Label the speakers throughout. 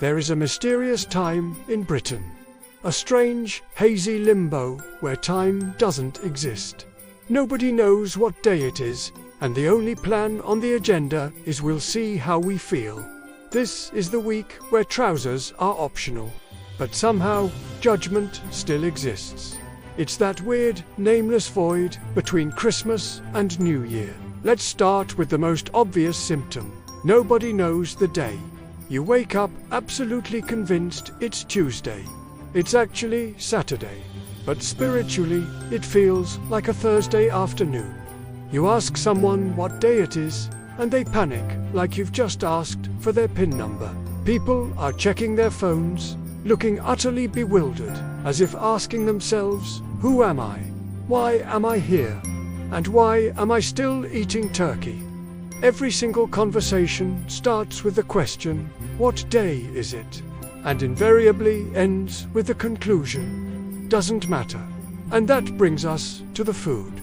Speaker 1: There is a mysterious time in Britain. A strange, hazy limbo where time doesn't exist. Nobody knows what day it is, and the only plan on the agenda is we'll see how we feel. This is the week where trousers are optional. But somehow, judgment still exists. It's that weird, nameless void between Christmas and New Year. Let's start with the most obvious symptom. Nobody knows the day. You wake up absolutely convinced it's Tuesday. It's actually Saturday. But spiritually, it feels like a Thursday afternoon. You ask someone what day it is, and they panic like you've just asked for their PIN number. People are checking their phones, looking utterly bewildered, as if asking themselves, who am I? Why am I here? And why am I still eating turkey? Every single conversation starts with the question, what day is it? And invariably ends with the conclusion, doesn't matter. And that brings us to the food.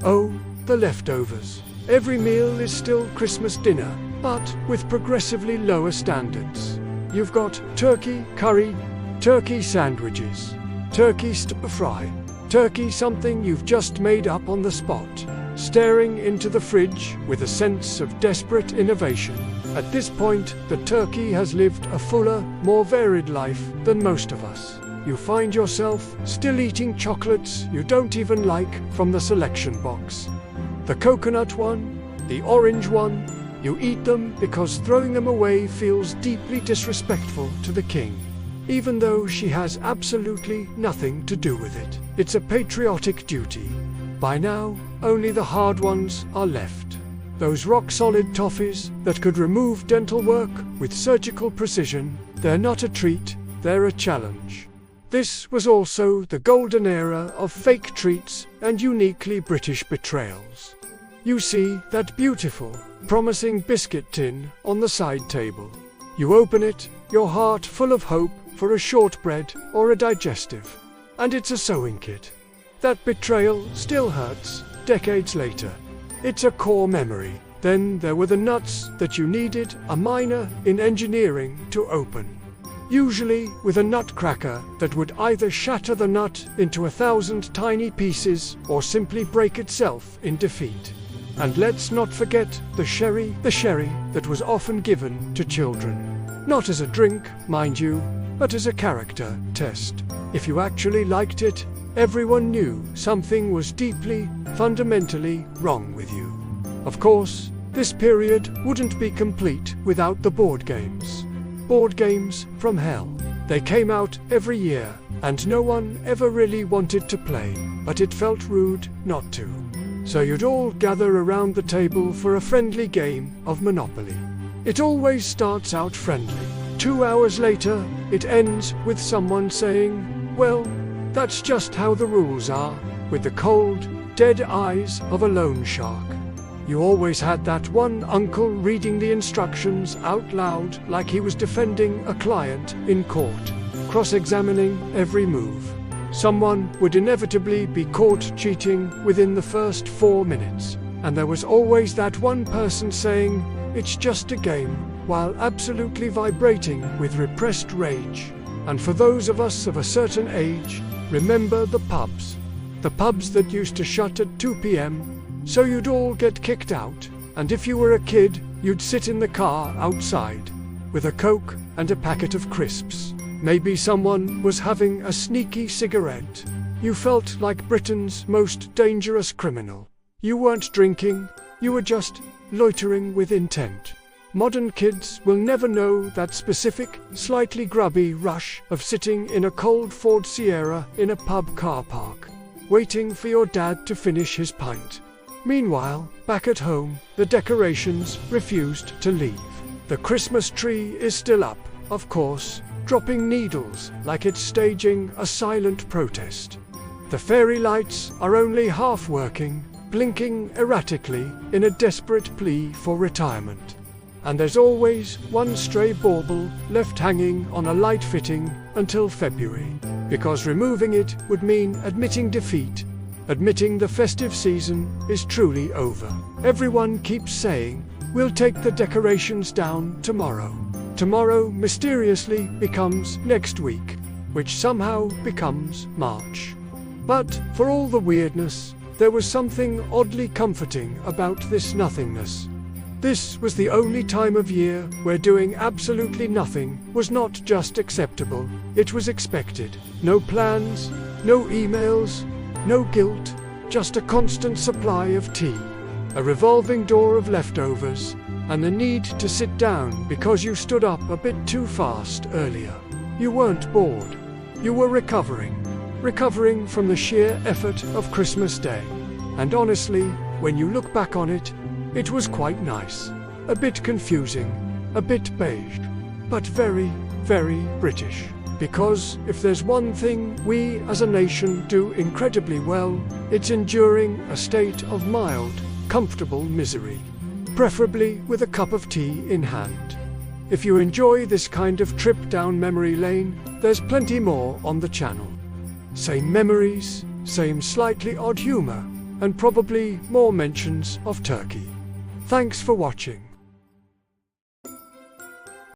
Speaker 1: Oh, the leftovers. Every meal is still Christmas dinner, but with progressively lower standards. You've got turkey curry, turkey sandwiches, turkey stir-fry, turkey something you've just made up on the spot, staring into the fridge with a sense of desperate innovation. At this point, the turkey has lived a fuller, more varied life than most of us. You find yourself still eating chocolates you don't even like from the selection box. The coconut one, the orange one, you eat them because throwing them away feels deeply disrespectful to the king, even though she has absolutely nothing to do with it. It's a patriotic duty. By now, only the hard ones are left. Those rock-solid toffees that could remove dental work with surgical precision. They're not a treat, they're a challenge. This was also the golden era of fake treats and uniquely British betrayals. You see that beautiful, promising biscuit tin on the side table. You open it, your heart full of hope for a shortbread or a digestive. And it's a sewing kit. That betrayal still hurts, decades later. It's a core memory. Then there were the nuts that you needed a minor in engineering to open. Usually with a nutcracker that would either shatter the nut into 1,000 tiny pieces or simply break itself in defeat. And let's not forget the sherry that was often given to children. Not as a drink, mind you, but as a character test. If you actually liked it, everyone knew something was deeply, fundamentally wrong with you. Of course, this period wouldn't be complete without the board games. Board games from hell. They came out every year, and no one ever really wanted to play, but it felt rude not to. So you'd all gather around the table for a friendly game of Monopoly. It always starts out friendly. 2 hours later, it ends with someone saying, well, that's just how the rules are, with the cold, dead eyes of a loan shark. You always had that one uncle reading the instructions out loud like he was defending a client in court, cross-examining every move. Someone would inevitably be caught cheating within the first 4 minutes, and there was always that one person saying, it's just a game, while absolutely vibrating with repressed rage. And for those of us of a certain age, remember the pubs. The pubs that used to shut at 2 p.m, so you'd all get kicked out, and if you were a kid, you'd sit in the car outside, with a Coke and a packet of crisps. Maybe someone was having a sneaky cigarette. You felt like Britain's most dangerous criminal. You weren't drinking, you were just loitering with intent. Modern kids will never know that specific, slightly grubby rush of sitting in a cold Ford Sierra in a pub car park, waiting for your dad to finish his pint. Meanwhile, back at home, the decorations refused to leave. The Christmas tree is still up, of course, dropping needles like it's staging a silent protest. The fairy lights are only half working, blinking erratically in a desperate plea for retirement. And there's always one stray bauble left hanging on a light fitting until February, because removing it would mean admitting defeat, admitting the festive season is truly over. Everyone keeps saying, we'll take the decorations down tomorrow. Tomorrow mysteriously becomes next week, which somehow becomes March. But for all the weirdness, there was something oddly comforting about this nothingness. This was the only time of year where doing absolutely nothing was not just acceptable, it was expected. No plans, no emails, no guilt, just a constant supply of tea, a revolving door of leftovers, and the need to sit down because you stood up a bit too fast earlier. You weren't bored. You were recovering from the sheer effort of Christmas Day. And honestly, when you look back on it, it was quite nice. A bit confusing, a bit beige, but very, very British. Because if there's one thing we as a nation do incredibly well, it's enduring a state of mild, comfortable misery, preferably with a cup of tea in hand. If you enjoy this kind of trip down memory lane, there's plenty more on the channel. Same memories, same slightly odd humor, and probably more mentions of turkey. Thanks for watching.